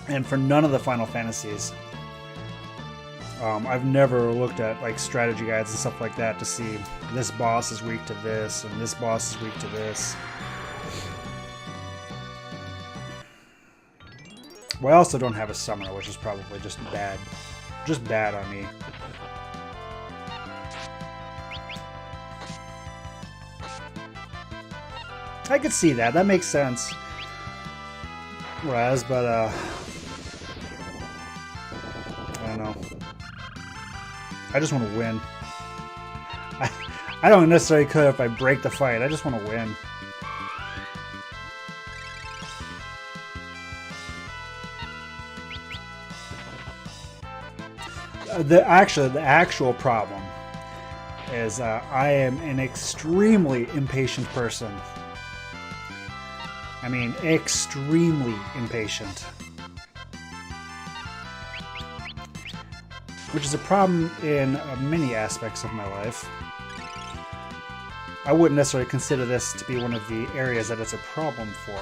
And for none of the Final Fantasies, I've never looked at like strategy guides and stuff like that to see this boss is weak to this and this boss is weak to this. Well, I also don't have a summoner, which is probably just bad. Just bad on me. I could see that. That makes sense. Raz, but I don't know. I just want to win. I don't necessarily care if I break the fight. I just want to win. The actual problem is I am an extremely impatient person. I mean, extremely impatient. Which is a problem in many aspects of my life. I wouldn't necessarily consider this to be one of the areas that it's a problem for.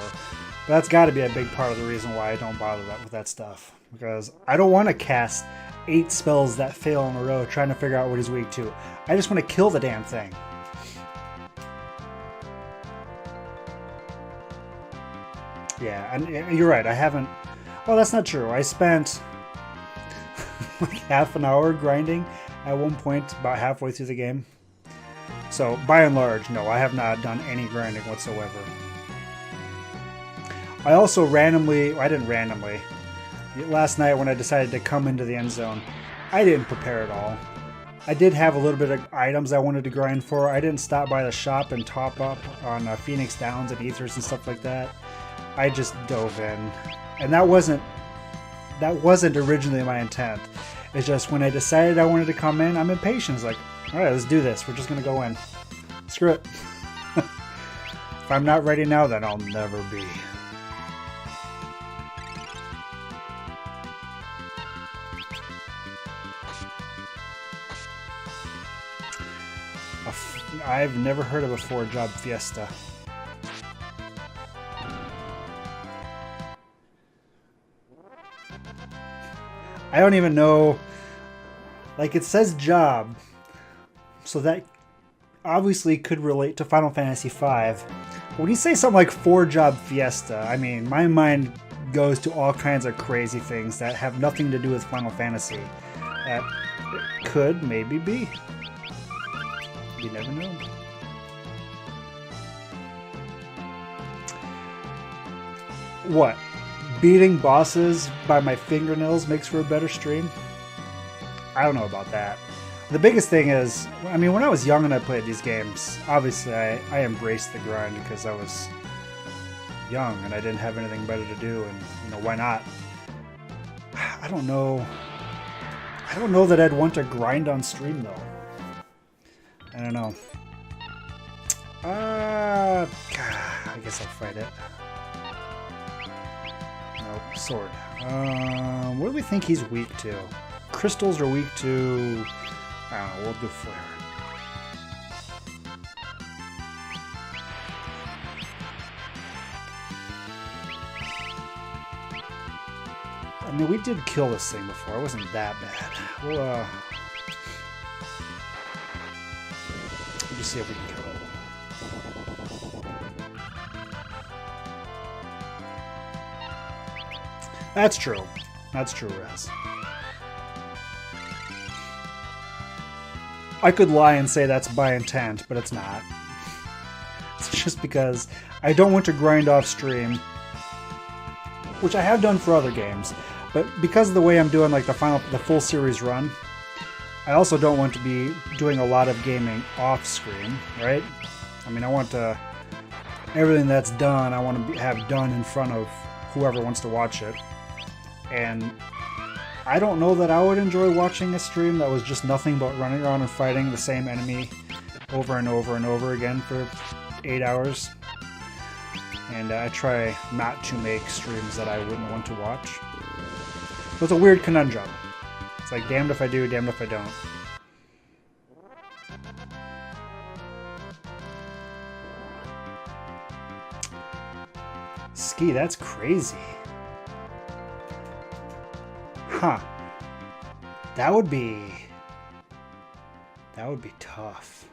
But that's got to be a big part of the reason why I don't bother with that stuff. Because I don't want to cast 8 spells that fail in a row trying to figure out what he's weak to. I just want to kill the damn thing. Yeah, and you're right, I haven't... Well, that's not true. I spent like half an hour grinding at one point about halfway through the game. So, by and large, no, I have not done any grinding whatsoever. I also randomly... I didn't randomly. Last night when I decided to come into the end zone, I didn't prepare at all. I did have a little bit of items I wanted to grind for. I didn't stop by the shop and top up on Phoenix Downs and Ethers and stuff like that. I just dove in. And that wasn't originally my intent. It's just when I decided I wanted to come in, I'm impatient. It's like, alright, let's do this. We're just going to go in. Screw it. If I'm not ready now, then I'll never be. I've never heard of a 4-job fiesta. I don't even know. Like, it says job, so that obviously could relate to Final Fantasy V. When you say something like 4-job fiesta, I mean, my mind goes to all kinds of crazy things that have nothing to do with Final Fantasy. That it could maybe be. You never know. What? Beating bosses by my fingernails makes for a better stream? I don't know about that. The biggest thing is, I mean, when I was young and I played these games, obviously I embraced the grind because I was young and I didn't have anything better to do, and, you know, why not? I don't know. I don't know that I'd want to grind on stream, though. I don't know. God, I guess I'll fight it. Nope, sword. What do we think he's weak to? Crystals are weak to... I don't know, we'll do flare. I mean, we did kill this thing before. It wasn't that bad. We'll just see if we can kill it. That's true. That's true, Raz. I could lie and say that's by intent, but it's not. It's just because I don't want to grind off stream, which I have done for other games, but because of the way I'm doing like the full series run, I also don't want to be doing a lot of gaming off screen, right? I mean, I want to... Everything that's done, I want to have done in front of whoever wants to watch it. And I don't know that I would enjoy watching a stream that was just nothing but running around and fighting the same enemy over and over and over again for 8 hours. And I try not to make streams that I wouldn't want to watch. So it's a weird conundrum. It's like, damned if I do, damned if I don't. Ski, that's crazy. Huh. That would be tough.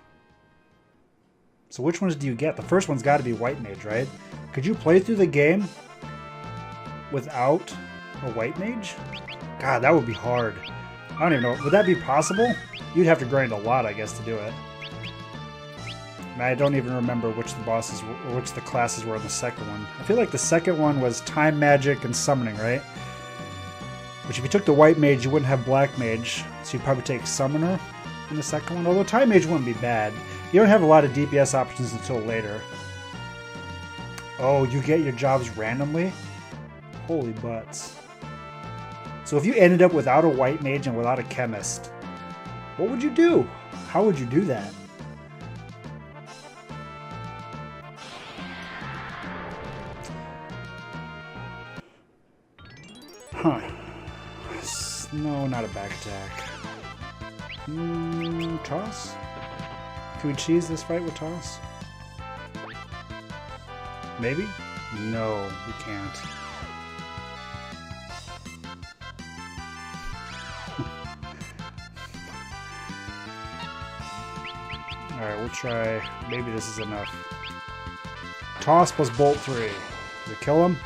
So which ones do you get? The first one's got to be White Mage, right? Could you play through the game without a White Mage? God, that would be hard. I don't even know. Would that be possible? You'd have to grind a lot, I guess, to do it. And I don't even remember which the bosses, or which the classes were in the second one. I feel like the second one was Time Magic and Summoning, right? Which if you took the White Mage, you wouldn't have Black Mage, so you'd probably take Summoner in the second one. Although Time Mage wouldn't be bad. You don't have a lot of DPS options until later. Oh, you get your jobs randomly? Holy butts. So if you ended up without a White Mage and without a Chemist, what would you do? How would you do that? Huh. No, not a back attack. Toss? Can we cheese this fight with Toss? Maybe? No, we can't. Alright, we'll try. Maybe this is enough. Toss plus Bolt 3. Does it kill him?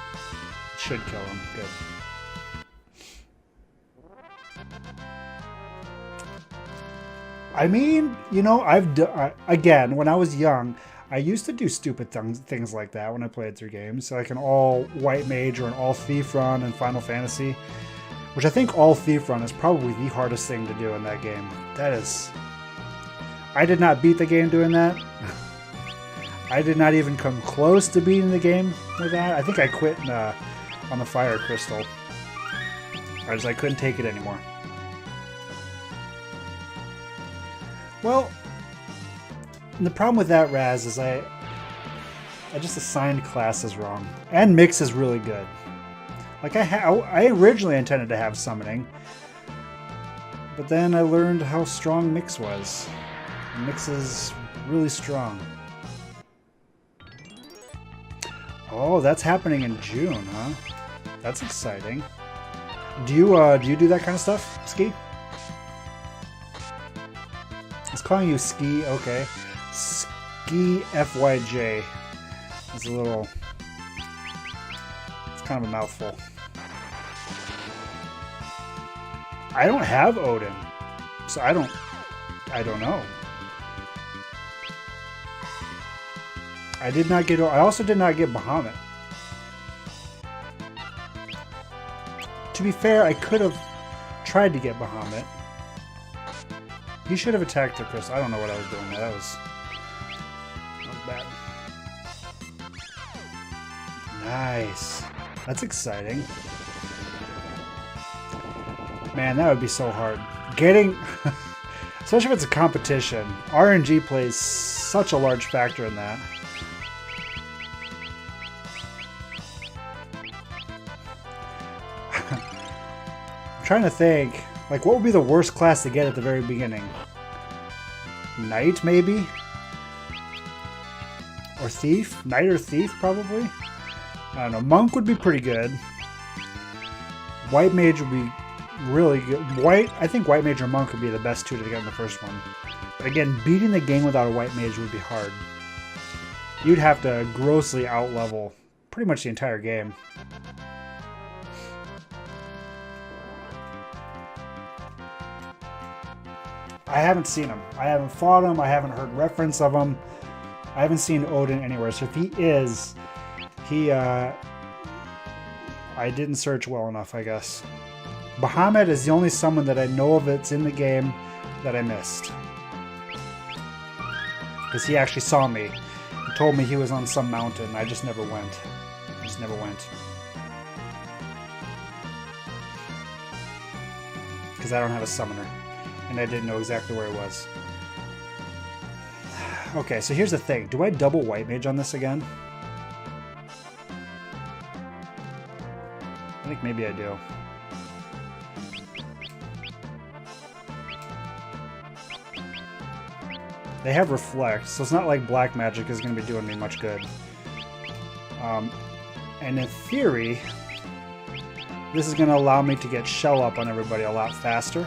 It should kill him. Good. I mean, you know, again, when I was young, I used to do stupid things like that when I played through games. So like an all White Mage or an all Thief run in Final Fantasy, which I think all Thief run is probably the hardest thing to do in that game. That is... I did not beat the game doing that. I did not even come close to beating the game with that. I think I quit on the Fire Crystal. I couldn't take it anymore. Well, the problem with that, Raz, is I just assigned classes wrong. And Mix is really good. Like I originally intended to have Summoning, but then I learned how strong Mix was. Mix is really strong. Oh, that's happening in June, huh? That's exciting. Do you do that kind of stuff, Ski? It's calling you Ski, okay. Ski FYJ. It's a little... It's kind of a mouthful. I don't have Odin, so I don't know. I did not get... I also did not get Bahamut. To be fair, I could have tried to get Bahamut. He should have attacked the crystal. I don't know what I was doing there. That was bad. Nice. That's exciting. Man, that would be so hard. Getting... Especially if it's a competition. RNG plays such a large factor in that. I'm trying to think. Like, what would be the worst class to get at the very beginning? Knight, maybe? Or Thief? Knight or Thief, probably? I don't know. Monk would be pretty good. White Mage would be really good. I think White Mage or Monk would be the best two to get in the first one. But again, beating the game without a White Mage would be hard. You'd have to grossly outlevel pretty much the entire game. I haven't seen him. I haven't fought him. I haven't heard reference of him. I haven't seen Odin anywhere. So if he is, I didn't search well enough, I guess. Bahamut is the only summon that I know of that's in the game that I missed. Because he actually saw me. He told me he was on some mountain. I just never went. Because I don't have a summoner. And I didn't know exactly where it was. Okay, so here's the thing. Do I double White Mage on this again? I think maybe I do. They have Reflect, so it's not like Black Magic is going to be doing me much good. And in theory, This is going to allow me to get shell up on everybody a lot faster.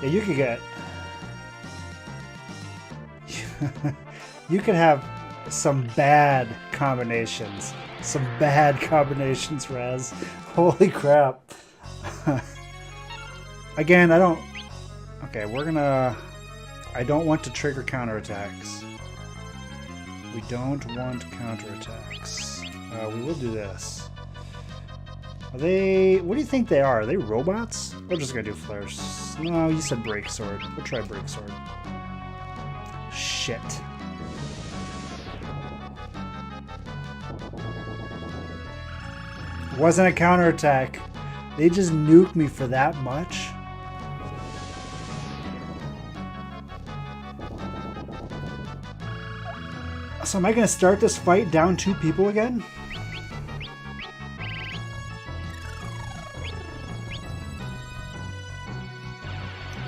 Yeah, you could get... you could have some bad combinations. Some bad combinations, Raz. Holy crap. Again, I don't... Okay, we're gonna... I don't want to trigger counterattacks. We don't want counterattacks. We will do this. Are they... What do you think they are? Are they robots? We're just gonna do flares. No, you said break sword. We'll try break sword. Shit. It wasn't a counterattack. They just nuked me for that much. So am I gonna start this fight down 2 people again?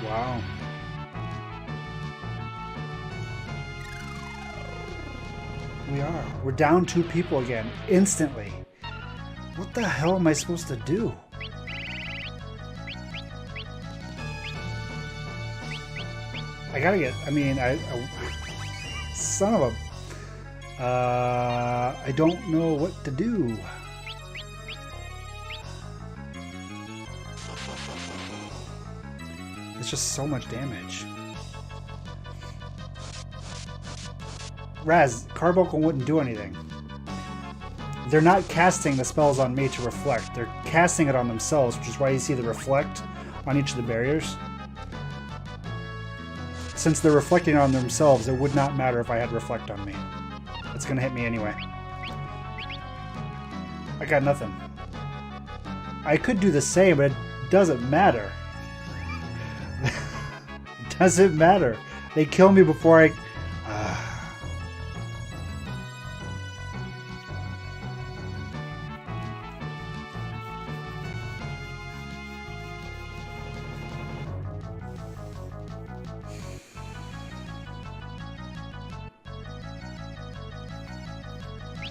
Wow. We are. We're down 2 people again, instantly. What the hell am I supposed to do? I gotta get, I mean, son of a... I don't know what to do. It's just so much damage. Raz, Carbuncle wouldn't do anything. They're not casting the spells on me to reflect. They're casting it on themselves, which is why you see the reflect on each of the barriers. Since they're reflecting on themselves, it would not matter if I had reflect on me. It's gonna hit me anyway. I got nothing. I could do the same, but it doesn't matter. It doesn't matter. They kill me before I...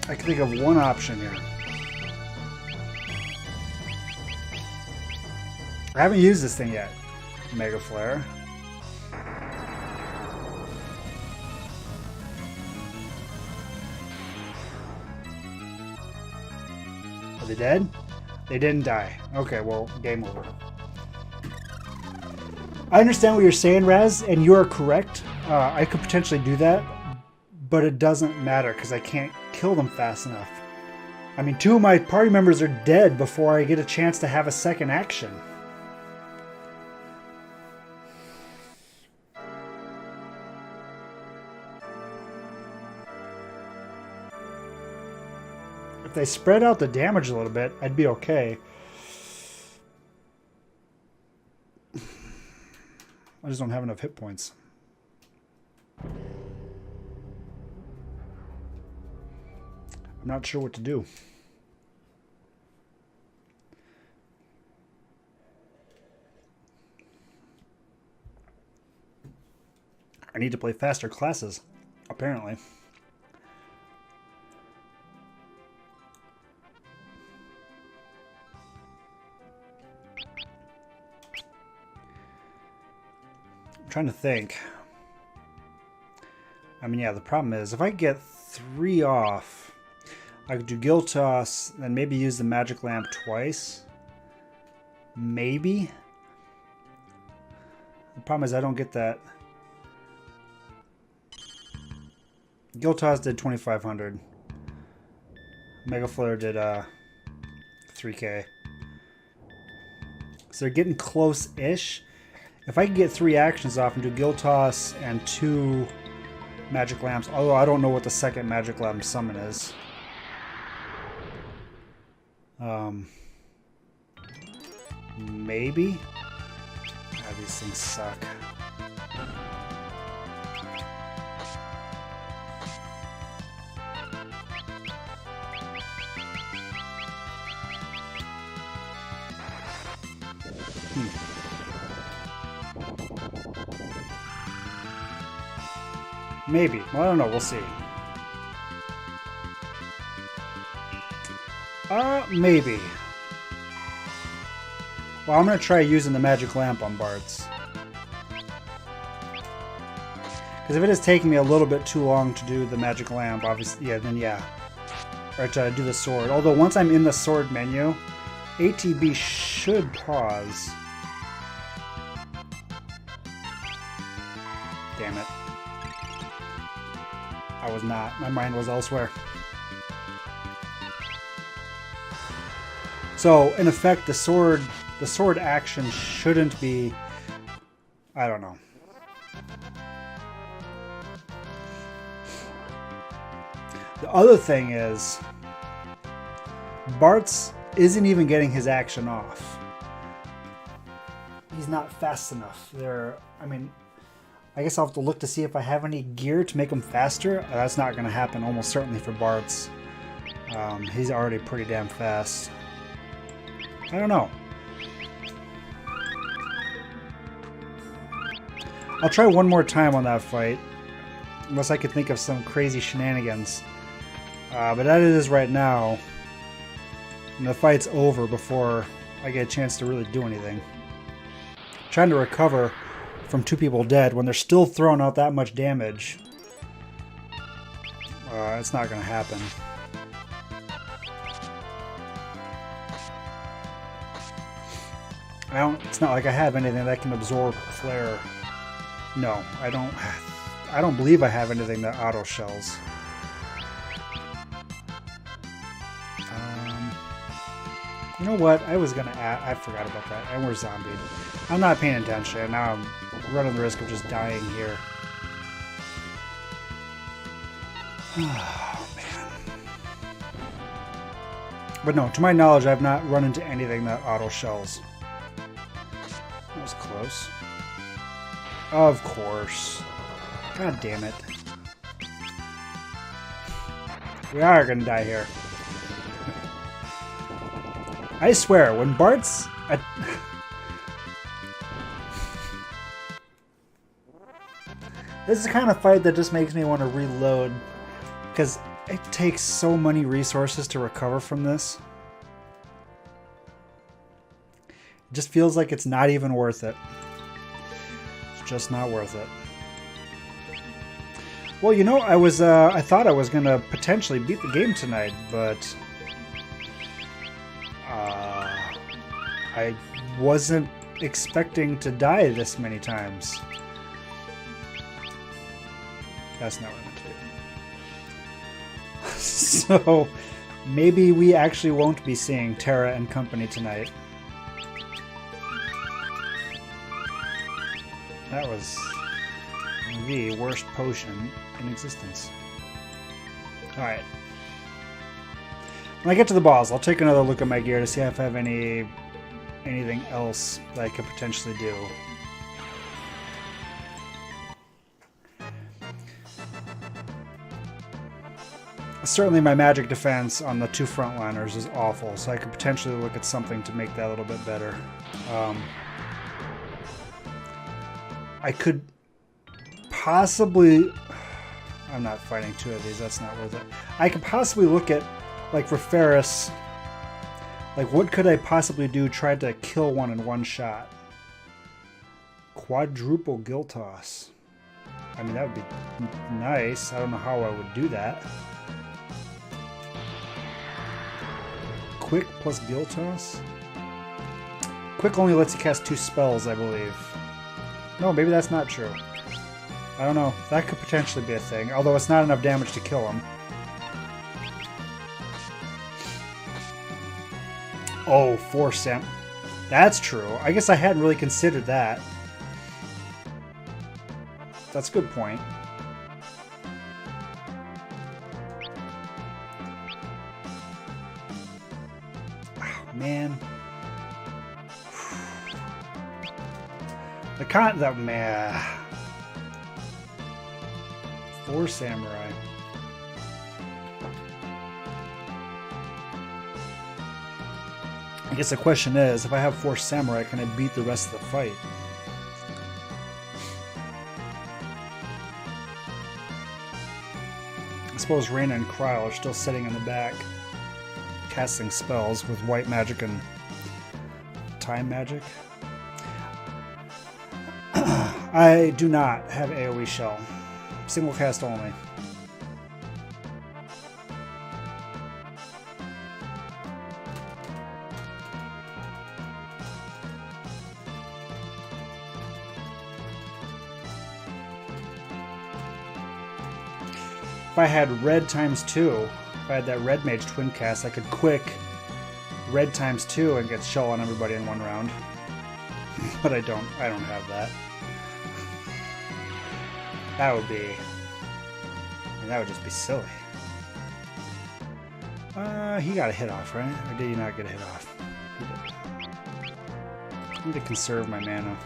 I can think of one option here. I haven't used this thing yet. Mega Flare. Are they dead? They didn't die. Okay, well, game over. I understand what you're saying, Raz, and you are correct. I could potentially do that, but it doesn't matter because I can't kill them fast enough. I mean, 2 of my party members are dead before I get a chance to have a second action. If they spread out the damage a little bit, I'd be okay. I just don't have enough hit points. I'm not sure what to do. I need to play faster classes, apparently. I'm trying to think. I mean, yeah, the problem is if I get 3 off, I could do Guild Toss and maybe use the Magic Lamp twice. Maybe. The problem is I don't get that. Guild Toss did 2,500. Mega Flare did 3K. So they're getting close-ish. If I can get 3 actions off and do Guild Toss and 2 Magic Lamps, although I don't know what the second Magic Lamp summon is. Maybe? God, these things suck. Maybe. Well, I don't know. We'll see. Maybe. Well, I'm going to try using the magic lamp on Bart's. Because if it is taking me a little bit too long to do the magic lamp, obviously, yeah, then yeah. Or to do the sword. Although once I'm in the sword menu, ATB should pause. Damn it. I was not. My mind was elsewhere. So, in effect, the sword action shouldn't be... I don't know. The other thing is, Bart's isn't even getting his action off. He's not fast enough. I mean, I guess I'll have to look to see if I have any gear to make him faster. That's not going to happen almost certainly for Bart's. He's already pretty damn fast. I don't know. I'll try one more time on that fight. Unless I could think of some crazy shenanigans. But that it is right now. And the fight's over before I get a chance to really do anything. Trying to recover from 2 people dead when they're still throwing out that much damage. It's not going to happen. It's not like I have anything that can absorb flare. No, I don't believe I have anything that auto shells. You know what? I was gonna add. I forgot about that. And we're zombied. I'm not paying attention. Now I'm running the risk of just dying here. Oh, man. But no, to my knowledge, I've not run into anything that auto shells. That was close. Of course. God damn it. We are gonna die here. I swear, when Bart's... This is the kind of fight that just makes me want to reload. Because it takes so many resources to recover from this. It just feels like it's not even worth it. It's just not worth it. Well, you know, I thought I was going to potentially beat the game tonight, but... I wasn't expecting to die this many times. That's not what I meant to do. So, maybe we actually won't be seeing Terra and company tonight. That was the worst potion in existence. Alright. When I get to the boss, I'll take another look at my gear to see if I have anything else that I could potentially do. Certainly my magic defense on the 2 frontliners is awful, so I could potentially look at something to make that a little bit better. I could possibly... I'm not fighting 2 of these, that's not worth it. I could possibly look at, like for Ferris, like what could I possibly do, try to kill one in one shot? Quadruple gill toss. I mean, that would be nice. I don't know how I would do that. Quick plus gill toss? Quick only lets you cast 2 spells, I believe. No, maybe that's not true. I don't know. That could potentially be a thing, although it's not enough damage to kill him. Oh, 4 Sam. That's true. I guess I hadn't really considered that. That's a good point. Oh, man. Man. 4 Samurai. I guess the question is, if I have 4 Samurai, can I beat the rest of the fight? suppose Reina and Kryle are still sitting in the back, casting spells with white magic and time magic. I do not have AoE shell. Single cast only. If I had red times 2, if I had that red mage twin cast, I could quick red times 2 and get shell on everybody in one round. But I don't have that. That would be... I mean, that would just be silly. He got a hit off, right? Or did he not get a hit off? He did. I need to conserve my mana.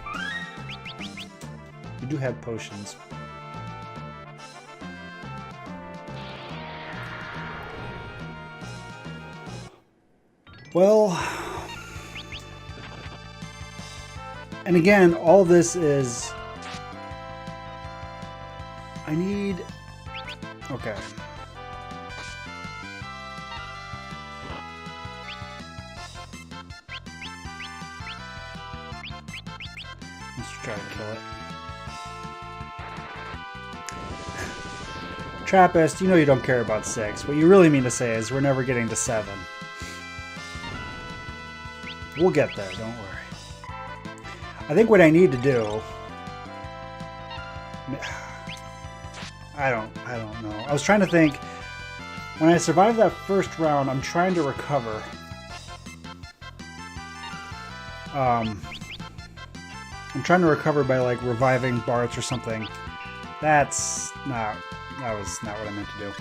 We do have potions. Well, and again, all this is, I need, okay. Let's try to kill it. Trappist, you know you don't care about 6. What you really mean to say is we're never getting to 7. We'll get there, don't worry. I think what I need to do... I don't know. I was trying to think... When I survived that first round, I'm trying to recover. I'm trying to recover by, like, reviving Barts or something. That was not what I meant to do.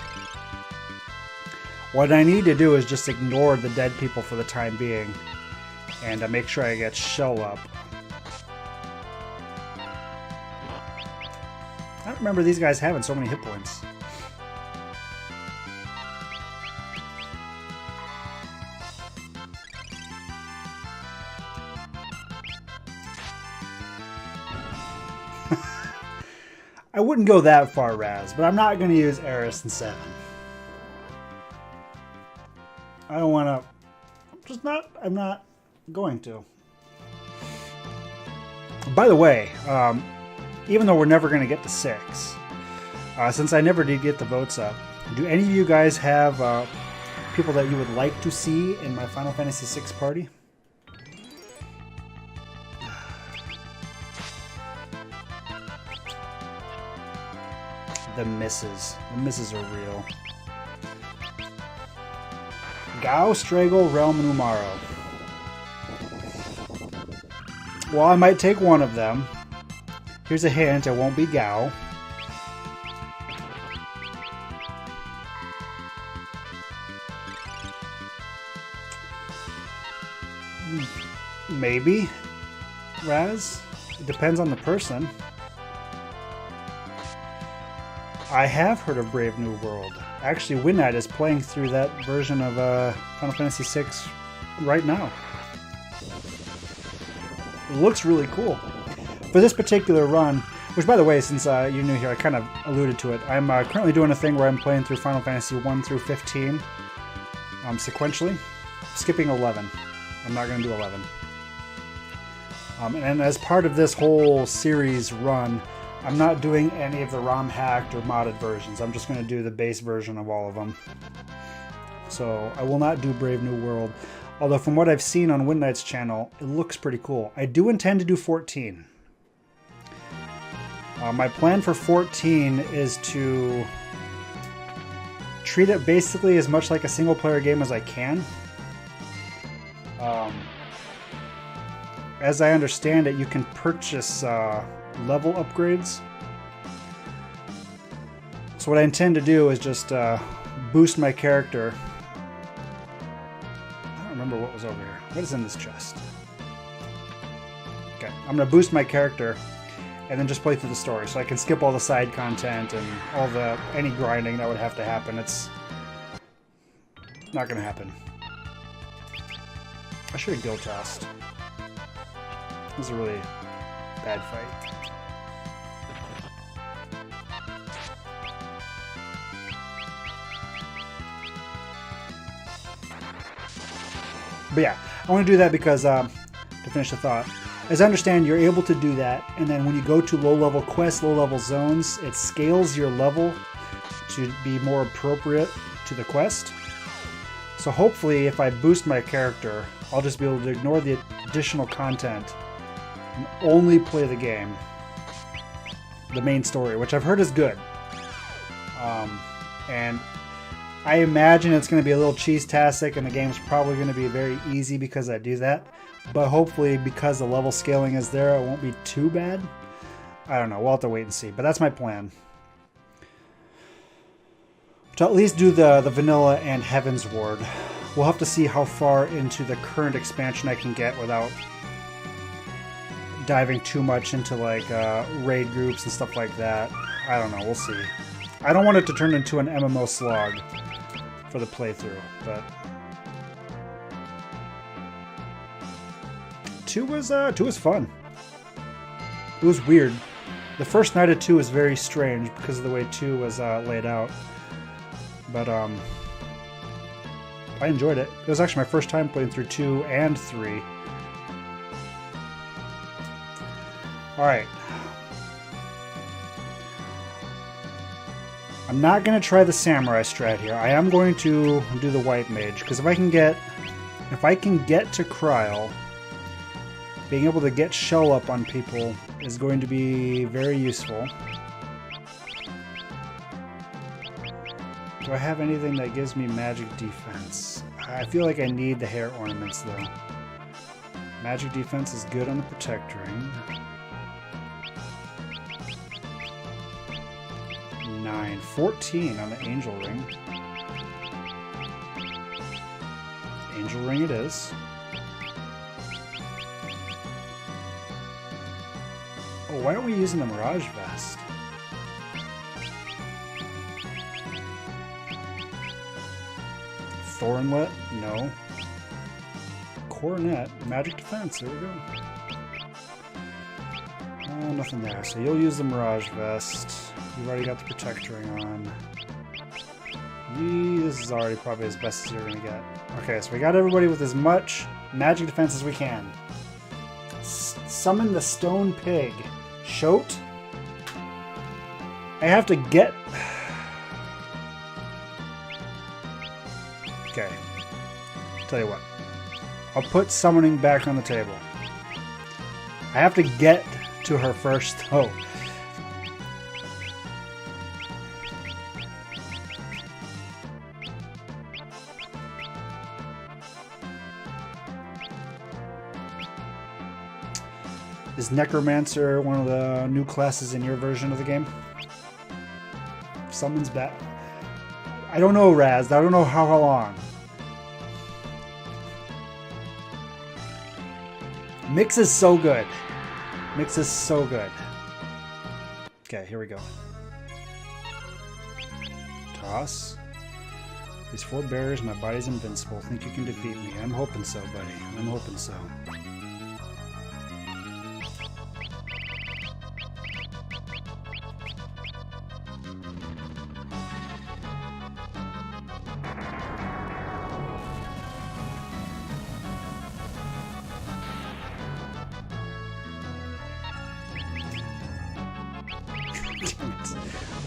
What I need to do is just ignore the dead people for the time being. And make sure I get shell up. I don't remember these guys having so many hit points. I wouldn't go that far, Raz, but I'm not going to use Eris in 7. I don't want to... I'm not going to. By the way, even though we're never going to get to 6, since I never did get the votes up, do any of you guys have people that you would like to see in my Final Fantasy VI party? The misses. The misses are real. Gao, Stragle, Realm, and Umaro. Well, I might take one of them. Here's a hint, it won't be Gao. Maybe. Raz? It depends on the person. I have heard of Brave New World. Actually, Winnight is playing through that version of Final Fantasy VI right now. It looks really cool. For this particular run, which by the way, since you're new here, I kind of alluded to it. I'm currently doing a thing where I'm playing through Final Fantasy 1 through 15 sequentially, skipping 11. I'm not going to do 11. And as part of this whole series run, I'm not doing any of the ROM hacked or modded versions. I'm just going to do the base version of all of them. So I will not do Brave New World. Although from what I've seen on Winnight's channel, it looks pretty cool. I do intend to do 14. My plan for 14 is to treat it basically as much like a single player game as I can. As I understand it, you can purchase level upgrades. So what I intend to do is just boost my character. I don't remember what was over here. What is in this chest? Okay, I'm going to boost my character and then just play through the story so I can skip all the side content and all the any grinding that would have to happen. It's not going to happen. I should have guild tossed. This was a really bad fight. But yeah, I want to do that because, to finish the thought, as I understand, you're able to do that, and then when you go to low-level quests, low-level zones, it scales your level to be more appropriate to the quest. So hopefully, if I boost my character, I'll just be able to ignore the additional content and only play the game, the main story, which I've heard is good. And I imagine it's going to be a little cheese-tastic, and the game's probably going to be very easy because I do that. But hopefully, because the level scaling is there, it won't be too bad. I don't know. We'll have to wait and see. But that's my plan. To at least do the vanilla and Heaven's Ward. We'll have to see how far into the current expansion I can get without diving too much into like raid groups and stuff like that. I don't know. We'll see. I don't want it to turn into an MMO slog for the playthrough, but 2 was fun. It was weird. The first night of 2 was very strange because of the way 2 was laid out. But I enjoyed it. It was actually my first time playing through 2 and 3. Alright. I'm not going to try the samurai strat here. I am going to do the white mage, because if I can get to Kryl, being able to get shell up on people is going to be very useful. Do I have anything that gives me magic defense? I feel like I need the hair ornaments though. Magic defense is good on the protect ring. 9, 14 on the angel ring. Angel ring it is. Oh, why aren't we using the Mirage Vest? Thornlet? No. Coronet. Magic defense. There we go. Nothing there. So you'll use the Mirage Vest. You've already got the Protect Ring on. This is already probably as best as you're going to get. Okay, so we got everybody with as much magic defense as we can. Summon the Stone Pig. Shote? I have to get... Okay. Tell you what. I'll put summoning back on the table. I have to get to her first, though. Is Necromancer one of the new classes in your version of the game? Summons back. I don't know, Raz. I don't know how long. Mix is so good. Mix is so good. Okay, here we go. Toss. These 4 barriers, my body's invincible. Think you can defeat me? I'm hoping so, buddy. I'm hoping so.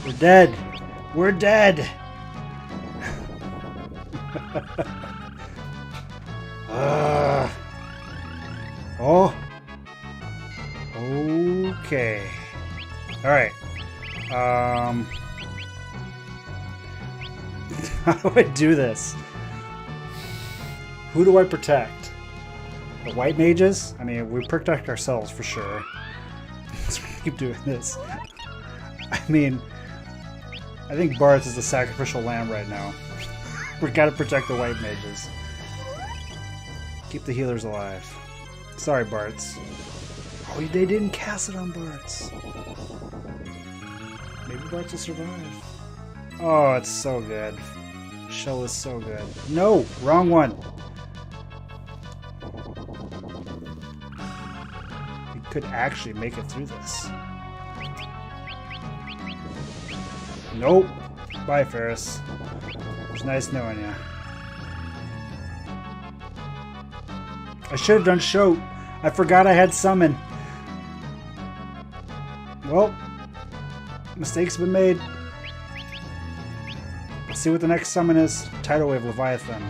We're dead. We're dead. Oh. Okay. All right. How do I do this? Who do I protect? The white mages? I mean, we protect ourselves for sure. Let's keep doing this. I mean, I think Bart's is the sacrificial lamb right now. We gotta protect the white mages. Keep the healers alive. Sorry, Bart's. Oh, they didn't cast it on Bart's. Maybe Bart's will survive. Oh, it's so good. Shell is so good. No! Wrong one! We could actually make it through this. Nope. Bye, Ferris. It's nice knowing you. I should have done shoat. I forgot I had summon. Well, mistakes have been made. Let's see what the next summon is. Tidal Wave Leviathan.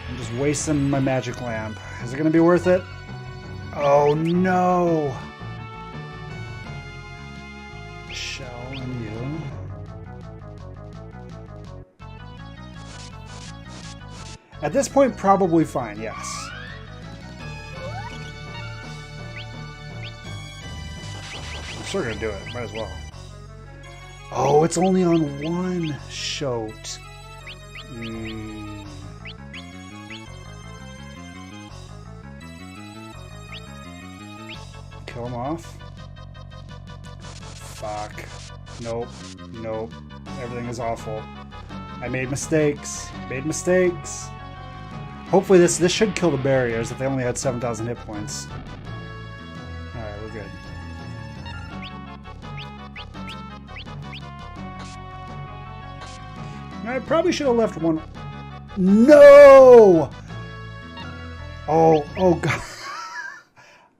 I'm just wasting my magic lamp. Is it going to be worth it? Oh no! Shell and you. At this point, probably fine, yes. I'm still gonna do it, might as well. Oh, it's only on one shoat. Kill him off. Fuck. Nope. Nope. Everything is awful. I made mistakes. Made mistakes. Hopefully this should kill the barriers if they only had 7,000 hit points. Alright, we're good. I probably should have left one. No! Oh god.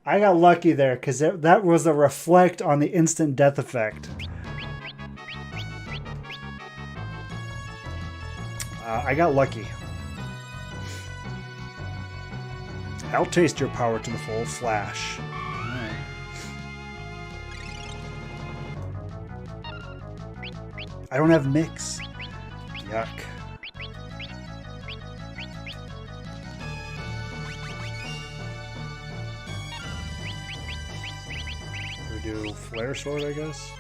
I got lucky there because that was a reflect on the instant death effect. I got lucky. I'll taste your power to the full. Flash. Alright. I don't have mix. Yuck. We do Flare Sword, I guess.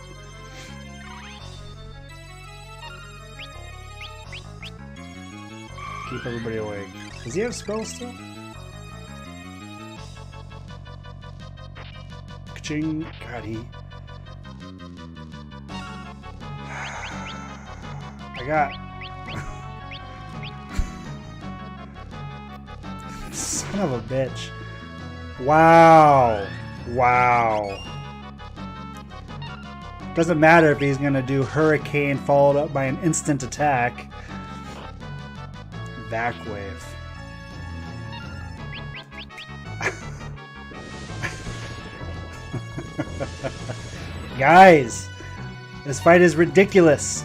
Keep everybody awake. Does he have spells still? Ka-ching. God, he... I got... Son of a bitch. Wow. Wow. Doesn't matter if he's gonna do Hurricane followed up by an instant attack. Vac Wave. Guys, this fight is ridiculous.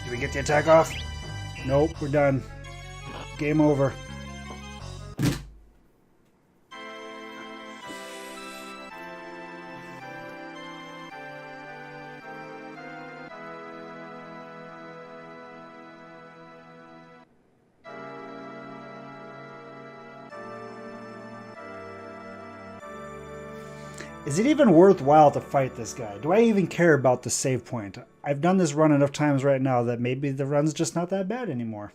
Did we get the attack off? Nope, we're done. Game over. Is it even worthwhile to fight this guy? Do I even care about the save point? I've done this run enough times right now that maybe the run's just not that bad anymore.